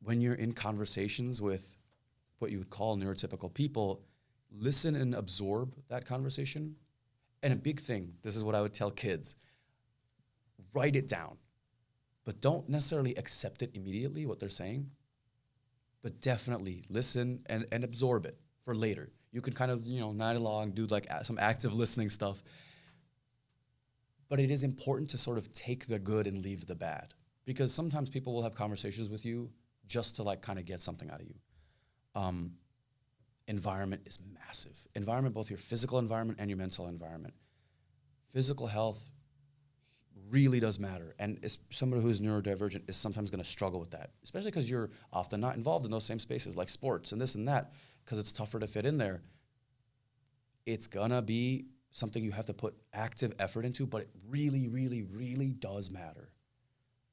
[SPEAKER 3] When you're in conversations with what you would call neurotypical people, listen and absorb that conversation. And a big thing, this is what I would tell kids, write it down. But don't necessarily accept it immediately, what they're saying, but definitely listen and absorb it for later. You can kind of, night along, do like some active listening stuff. But it is important to sort of take the good and leave the bad, because sometimes people will have conversations with you just to like kind of get something out of you. Environment is massive. Environment, both your physical environment and your mental environment. Physical health really does matter. And somebody who is neurodivergent is sometimes going to struggle with that, especially because you're often not involved in those same spaces like sports and this and that, because it's tougher to fit in there. It's going to be something you have to put active effort into, but it really, really, really does matter.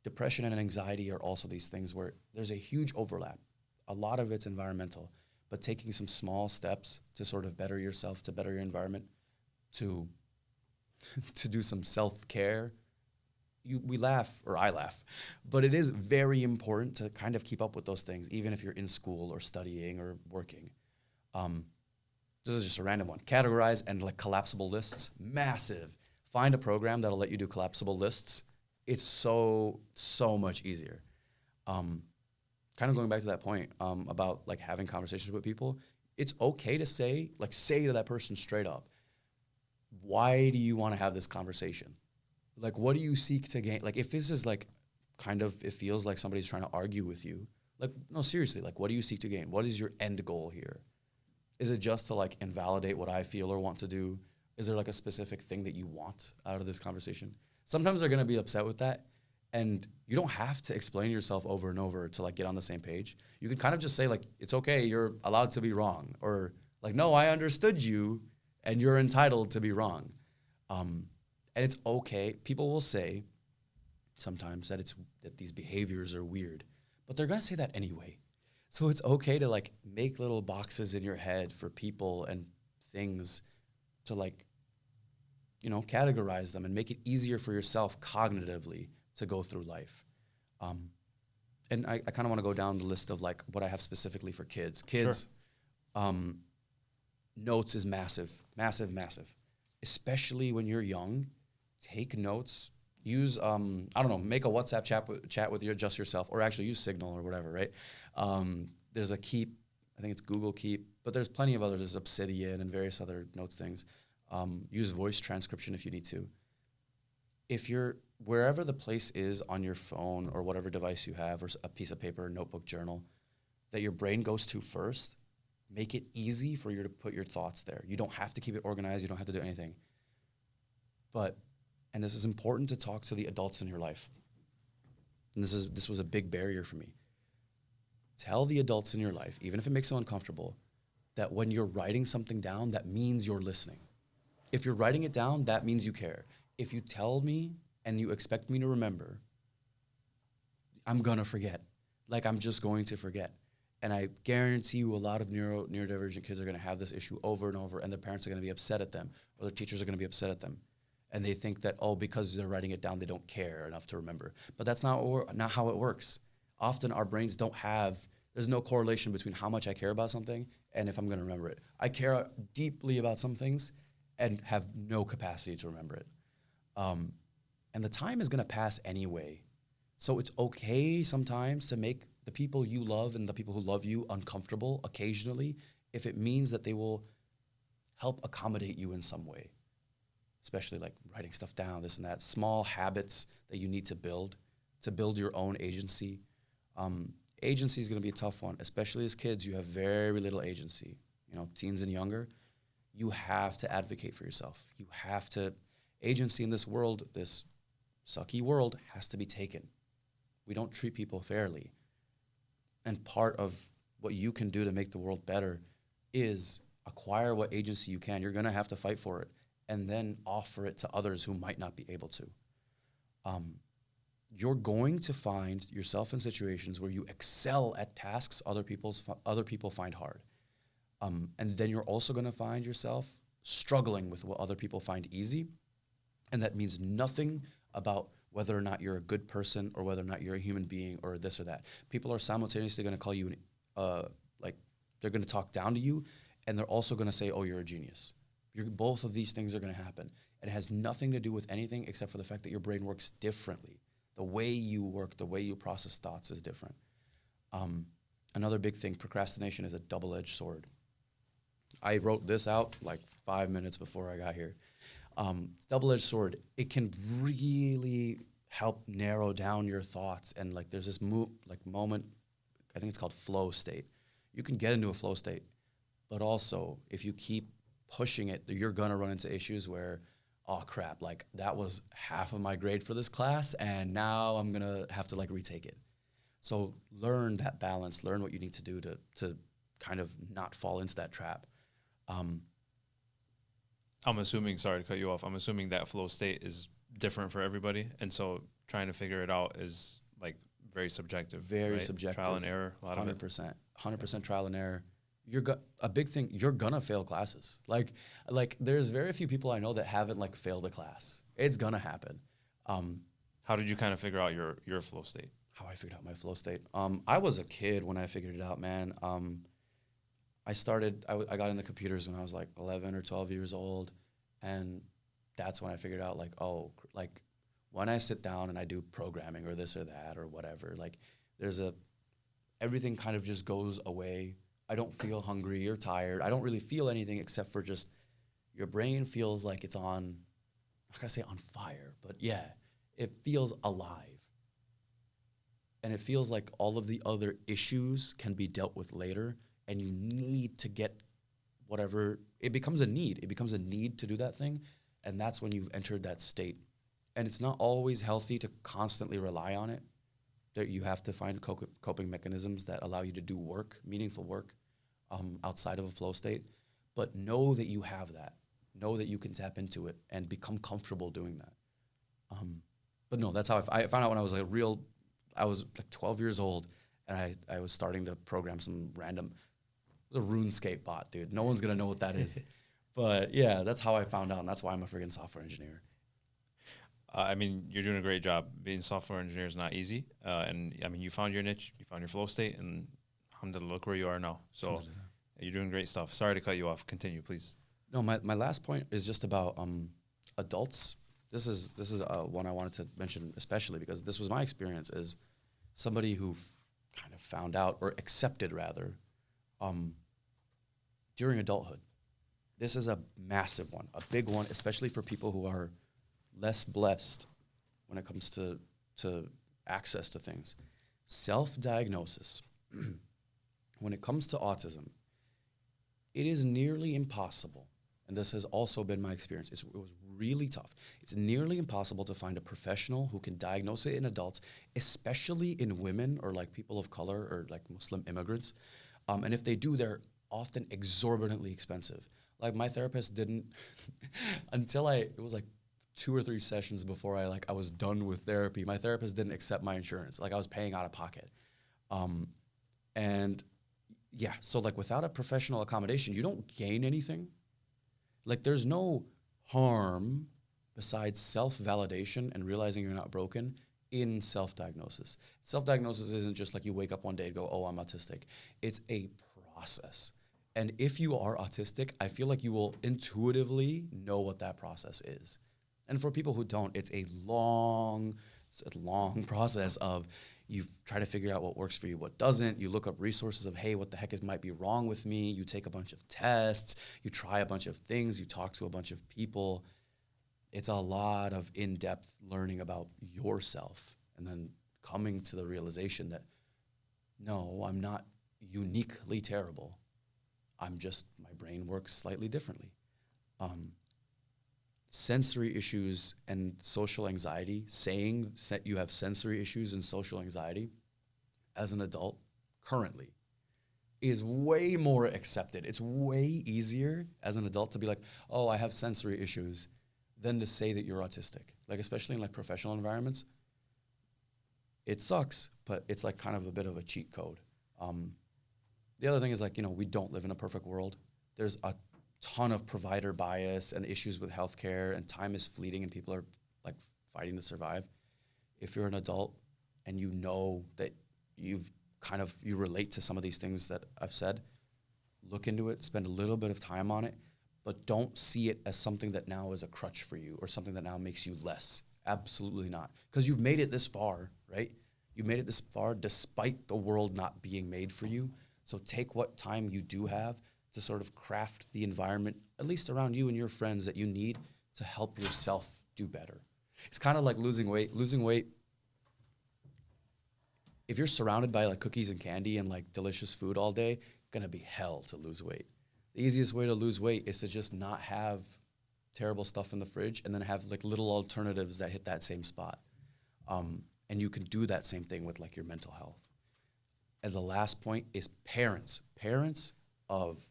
[SPEAKER 3] Depression and anxiety are also these things where there's a huge overlap. A lot of it's environmental, but taking some small steps to sort of better yourself, to better your environment, to do some self-care. We laugh, or I laugh, but it is very important to kind of keep up with those things, even if you're in school or studying or working. This is just a random one. Categorize and like collapsible lists, massive. Find a program that'll let you do collapsible lists. It's so much easier. Kind of going back to that point about like having conversations with people, it's okay to say to that person straight up, why do you want to have this conversation? Like, what do you seek to gain? Like, if this is like kind of, it feels like somebody's trying to argue with you. Like, no, seriously, like, what do you seek to gain? What is your end goal here? Is it just to like invalidate what I feel or want to do? Is there like a specific thing that you want out of this conversation? Sometimes they're going to be upset with that. And you don't have to explain yourself over and over to like get on the same page. You can kind of just say like, it's okay, you're allowed to be wrong. Or like, no, I understood you and you're entitled to be wrong. And it's okay. People will say sometimes that that these behaviors are weird, but they're gonna say that anyway. So it's okay to like make little boxes in your head for people and things to like, categorize them and make it easier for yourself cognitively to go through life. And I kind of want to go down the list of like what I have specifically for kids. Kids, sure. Notes is massive, massive, massive. Especially when you're young, take notes. Use, make a WhatsApp chat with just yourself, or actually use Signal or whatever, right? There's a Keep, I think it's Google Keep, but there's plenty of others. There's Obsidian and various other notes things. Use voice transcription if you need to. If you're, wherever the place is on your phone or whatever device you have, or a piece of paper, notebook, journal, that your brain goes to first, make it easy for you to put your thoughts there. You don't have to keep it organized. You don't have to do anything. But, and this is important to talk to the adults in your life. And this was a big barrier for me. Tell the adults in your life, even if it makes them uncomfortable, that when you're writing something down, that means you're listening. If you're writing it down, that means you care. If you tell me and you expect me to remember, I'm gonna forget. Like, I'm just going to forget. And I guarantee you a lot of neurodivergent kids are gonna have this issue over and over, and their parents are gonna be upset at them, or their teachers are gonna be upset at them. And they think that, because they're writing it down, they don't care enough to remember. But that's not how it works. Often our brains there's no correlation between how much I care about something and if I'm gonna remember it. I care deeply about some things and have no capacity to remember it. And the time is gonna pass anyway. So it's okay sometimes to make the people you love and the people who love you uncomfortable occasionally, if it means that they will help accommodate you in some way. Especially like writing stuff down, this and that, small habits that you need to build your own agency. Agency is gonna be a tough one, especially as kids. You have very little agency. Teens and younger, you have to advocate for yourself. Agency in this world, this sucky world, has to be taken. We don't treat people fairly. And part of what you can do to make the world better is acquire what agency you can. You're gonna have to fight for it, and then offer it to others who might not be able to. You're going to find yourself in situations where you excel at tasks other people find hard. And then you're also gonna find yourself struggling with what other people find easy. And that means nothing about whether or not you're a good person or whether or not you're a human being or this or that. People are simultaneously gonna call you, they're gonna talk down to you, and they're also gonna say, oh, you're a genius. Both of these things are gonna happen. It has nothing to do with anything except for the fact that your brain works differently. The way you work, the way you process thoughts is different. Another big thing, procrastination is a double-edged sword. I wrote this out like 5 minutes before I got here. It's double-edged sword. It can really help narrow down your thoughts. And like there's this moment, I think it's called flow state. You can get into a flow state, but also if you keep pushing it, you're gonna run into issues where, oh crap, like that was half of my grade for this class and now I'm gonna have to like retake it. So learn that balance, learn what you need to do to kind of not fall into that trap.
[SPEAKER 2] I'm assuming, sorry to cut you off, I'm assuming that flow state is different for everybody. And so trying to figure it out is like very subjective.
[SPEAKER 3] Very
[SPEAKER 2] right?
[SPEAKER 3] subjective.
[SPEAKER 2] Trial and error, a lot
[SPEAKER 3] 100%,
[SPEAKER 2] of it.
[SPEAKER 3] 100% trial and error. A big thing, you're gonna fail classes. Like there's very few people I know that haven't like failed a class. It's gonna happen.
[SPEAKER 2] How did you kind of figure out your flow state?
[SPEAKER 3] How I figured out my flow state? I was a kid when I figured it out, man. I got into computers when I was like 11 or 12 years old, and that's when I figured out like, oh, like when I sit down and I do programming or this or that or whatever, like everything kind of just goes away I don't feel hungry or tired. I don't really feel anything except for just your brain feels like it's on, I'm not gonna say on fire, but yeah, it feels alive. And it feels like all of the other issues can be dealt with later, and you need to get whatever, it becomes a need. It becomes a need to do that thing, and that's when you've entered that state. And it's not always healthy to constantly rely on it. That you have to find coping mechanisms that allow you to do work, meaningful work, outside of a flow state. But know that you have that. Know that you can tap into it and become comfortable doing that. But no, that's how I found out when I was I was like 12 years old, and I was starting to program some random, the RuneScape bot, dude. No one's gonna know what that is. But yeah, that's how I found out, and that's why I'm a freaking software engineer.
[SPEAKER 2] I mean, you're doing a great job. Being a software engineer is not easy. And I mean, you found your niche, you found your flow state, and alhamdulillah, look where you are now. So you're doing great stuff. Sorry to cut you off. Continue, please.
[SPEAKER 3] No, my last point is just about adults. This is one I wanted to mention especially because this was my experience as somebody who kind of found out or accepted rather during adulthood. This is a massive one, a big one, especially for people who are less blessed when it comes to access to things. Self-diagnosis. When it comes to autism, it is nearly impossible, and this has also been my experience, it was really tough. It's nearly impossible to find a professional who can diagnose it in adults, especially in women or like people of color or like Muslim immigrants. And if they do, they're often exorbitantly expensive. Like my therapist didn't, until it was like 2 or 3 sessions before I was done with therapy, my therapist didn't accept my insurance. Like I was paying out of pocket. And yeah, so like without a professional accommodation, you don't gain anything. Like there's no harm besides self-validation and realizing you're not broken in self-diagnosis. Self-diagnosis isn't just like you wake up one day and go, oh, I'm autistic. It's a process. And if you are autistic, I feel like you will intuitively know what that process is. And for people who don't, it's a long process of you try to figure out what works for you, what doesn't. You look up resources of, hey, what the heck might be wrong with me? You take a bunch of tests. You try a bunch of things. You talk to a bunch of people. It's a lot of in-depth learning about yourself and then coming to the realization that, no, I'm not uniquely terrible. I'm just, my brain works slightly differently. Sensory issues and social anxiety, saying that you have sensory issues and social anxiety as an adult currently is way more accepted. It's way easier as an adult to be like, oh, I have sensory issues than to say that you're autistic. Like, especially in like professional environments, it sucks, but it's like kind of a bit of a cheat code. The other thing is like, we don't live in a perfect world. There's a ton of provider bias and issues with healthcare, and time is fleeting and people are like fighting to survive. If you're an adult and you know that you relate to some of these things that I've said, look into it, spend a little bit of time on it, but don't see it as something that now is a crutch for you or something that now makes you less. Absolutely not. Because you've made it this far, right? You made it this far despite the world not being made for you. So take what time you do have to sort of craft the environment, at least around you and your friends, that you need to help yourself do better. It's kind of like losing weight. Losing weight, if you're surrounded by like cookies and candy and like delicious food all day, gonna be hell to lose weight. The easiest way to lose weight is to just not have terrible stuff in the fridge and then have like little alternatives that hit that same spot. And you can do that same thing with like your mental health. And the last point is parents. Parents of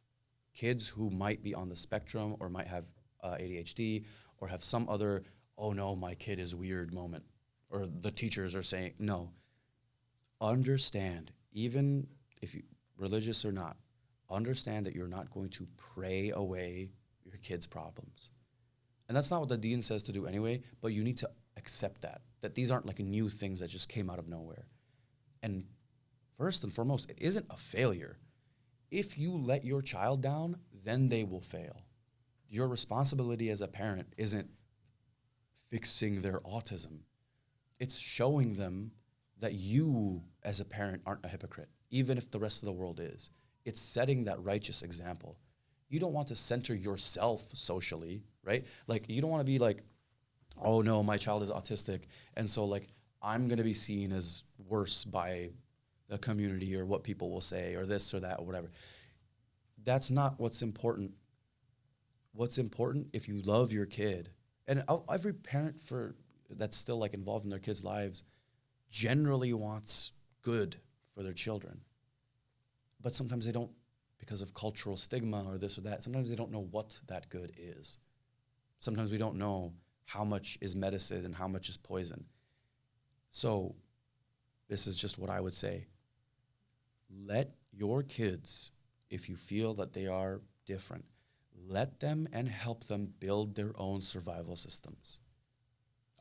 [SPEAKER 3] kids who might be on the spectrum or might have ADHD or have some other, oh no, my kid is weird moment. Or the teachers are saying, no. Understand, even if you're religious or not, understand that you're not going to pray away your kid's problems. And that's not what the dean says to do anyway, but you need to accept that these aren't like new things that just came out of nowhere. And first and foremost, it isn't a failure. If you let your child down, then they will fail. Your responsibility as a parent isn't fixing their autism. It's showing them that you, as a parent, aren't a hypocrite, even if the rest of the world is. It's setting that righteous example. You don't want to center yourself socially, right? Like, you don't want to be like, oh no, my child is autistic, and so like I'm going to be seen as worse by the community or what people will say or this or that or whatever. That's not what's important. What's important, if you love your kid, and every parent for that's still like involved in their kids' lives generally wants good for their children, but sometimes they don't, because of cultural stigma or this or that. Sometimes they don't know what that good is. Sometimes we don't know how much is medicine and how much is poison. So this is just what I would say. Let your kids, if you feel that they are different, let them and help them build their own survival systems.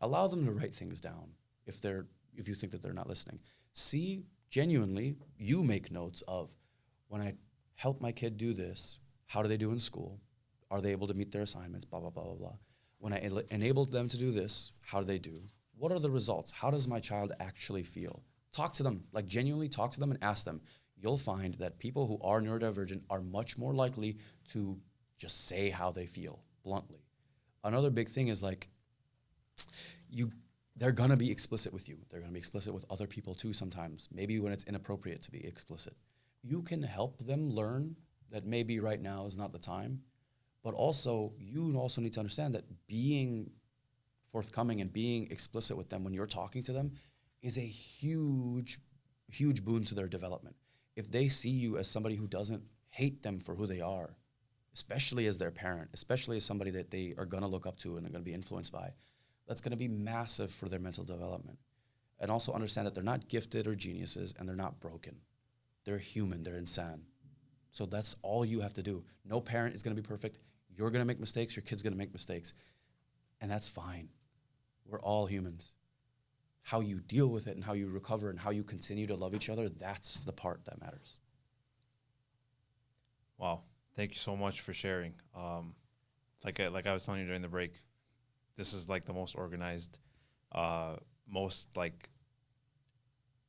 [SPEAKER 3] Allow them to write things down if you think that they're not listening. See, genuinely, you make notes of, when I help my kid do this, how do they do in school? Are they able to meet their assignments? Blah, blah, blah, blah, blah. When I enabled them to do this, how do they do? What are the results? How does my child actually feel? Talk to them, like genuinely talk to them and ask them. You'll find that people who are neurodivergent are much more likely to just say how they feel bluntly. Another big thing is like, they're gonna be explicit with you. They're gonna be explicit with other people too sometimes, maybe when it's inappropriate to be explicit. You can help them learn that maybe right now is not the time, but also you also need to understand that being forthcoming and being explicit with them when you're talking to them is a huge, huge boon to their development. If they see you as somebody who doesn't hate them for who they are, especially as their parent, especially as somebody that they are gonna look up to and are gonna be influenced by, that's gonna be massive for their mental development. And also understand that they're not gifted or geniuses and they're not broken. They're human, they're insane. So that's all you have to do. No parent is gonna be perfect. You're gonna make mistakes, your kid's gonna make mistakes. And that's fine. We're all humans. How you deal with it and how you recover and how you continue to love each other, that's the part that matters.
[SPEAKER 2] Wow. Thank you so much for sharing. Like I was telling you during the break, this is like the most organized, most like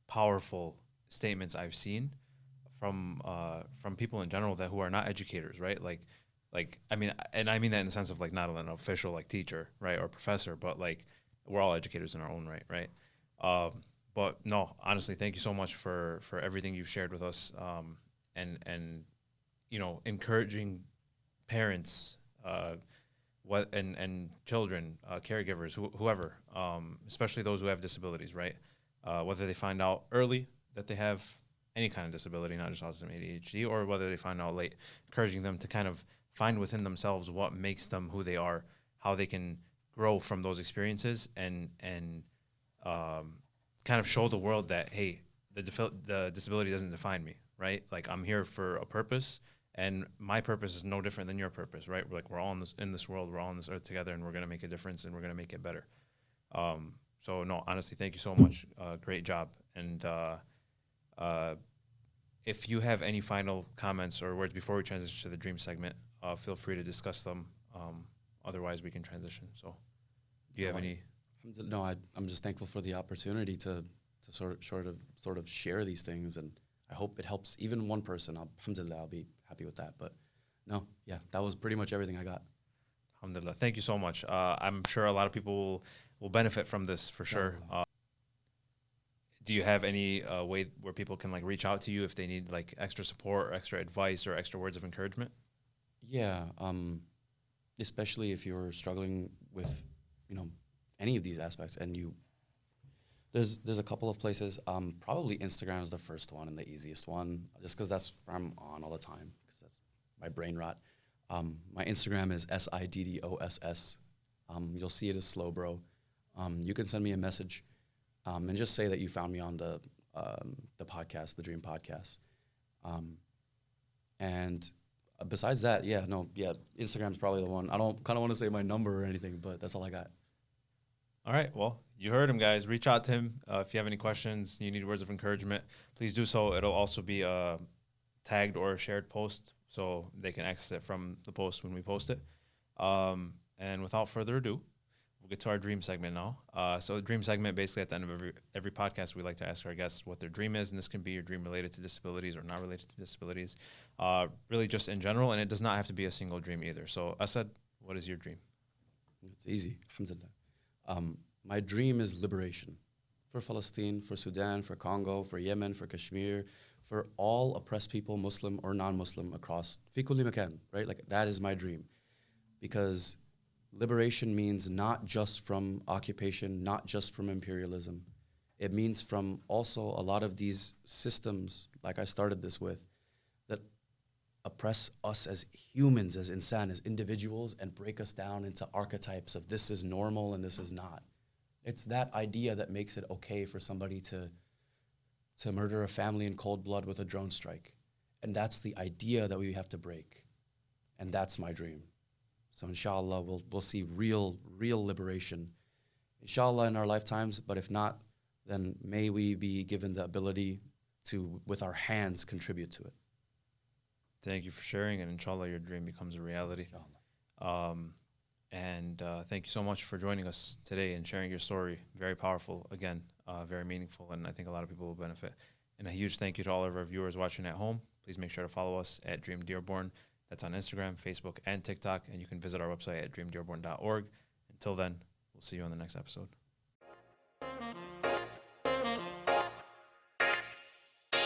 [SPEAKER 2] powerful statements I've seen from people in general that who are not educators, right? Like I mean, and I mean that in the sense of like not an official like teacher, right, or professor, but like we're all educators in our own right, right? But no, honestly, thank you so much for everything you've shared with us, and you know, encouraging parents, and children, caregivers, whoever, especially those who have disabilities, right? Whether they find out early that they have any kind of disability, not just autism, ADHD, or whether they find out late, encouraging them to kind of find within themselves what makes them who they are, how they can grow from those experiences, and kind of show the world that, hey, the disability doesn't define me, right? Like, I'm here for a purpose, and my purpose is no different than your purpose, right? We're all in this world, we're all on this earth together, and we're gonna make a difference, and we're gonna make it better. So no, honestly, thank you so much. Great job. And if you have any final comments or words before we transition to the dream segment, feel free to discuss them. Otherwise, we can transition. So, do you have any?
[SPEAKER 3] No, I'm just thankful for the opportunity to sort of share these things, and I hope it helps even one person. Alhamdulillah, I'll be happy with that. But no, yeah, that was pretty much everything I got.
[SPEAKER 2] Alhamdulillah. Thank you so much. I'm sure a lot of people will benefit from this for sure. Do you have any way where people can like reach out to you if they need like extra support or extra advice or extra words of encouragement?
[SPEAKER 3] Yeah, especially if you're struggling with, any of these aspects, and there's a couple of places. Probably Instagram is the first one and the easiest one, just because that's where I'm on all the time, because that's my brain rot. My Instagram is SIDDOSS. You'll see it as Slow Bro. You can send me a message, and just say that you found me on the podcast, the Dream Podcast. And besides that, Instagram's probably the one. I don't kind of want to say my number or anything, but that's all I got.
[SPEAKER 2] All right. Well, you heard him, guys. Reach out to him. If you have any questions, you need words of encouragement, please do so. It'll also be a tagged or a shared post, so they can access it from the post when we post it. And without further ado, we'll get to our dream segment now. So the dream segment, basically at the end of every podcast, we like to ask our guests what their dream is, and this can be your dream related to disabilities or not related to disabilities, really just in general, and it does not have to be a single dream either. So Asad, what is your dream?
[SPEAKER 3] It's easy, alhamdulillah. My dream is liberation for Palestine, for Sudan, for Congo, for Yemen, for Kashmir, for all oppressed people, Muslim or non-Muslim, across fi kulli makan, right? Like, that is my dream. Because liberation means not just from occupation, not just from imperialism. It means from also a lot of these systems, like I started this with, that oppress us as humans, as insan, as individuals, and break us down into archetypes of this is normal and this is not. It's that idea that makes it okay for somebody to murder a family in cold blood with a drone strike. And that's the idea that we have to break. And that's my dream. So inshallah, we'll see real liberation, inshallah, in our lifetimes. But if not, then may we be given the ability to, with our hands, contribute to it.
[SPEAKER 2] Thank you for sharing, and inshallah your dream becomes a reality. And thank you so much for joining us today and sharing your story. Very powerful, again, very meaningful, and I think a lot of people will benefit. And a huge thank you to all of our viewers watching at home. Please make sure to follow us at Dream Dearborn. That's on Instagram, Facebook, and TikTok, and you can visit our website at dreamdearborn.org. Until then, we'll see you on the next episode.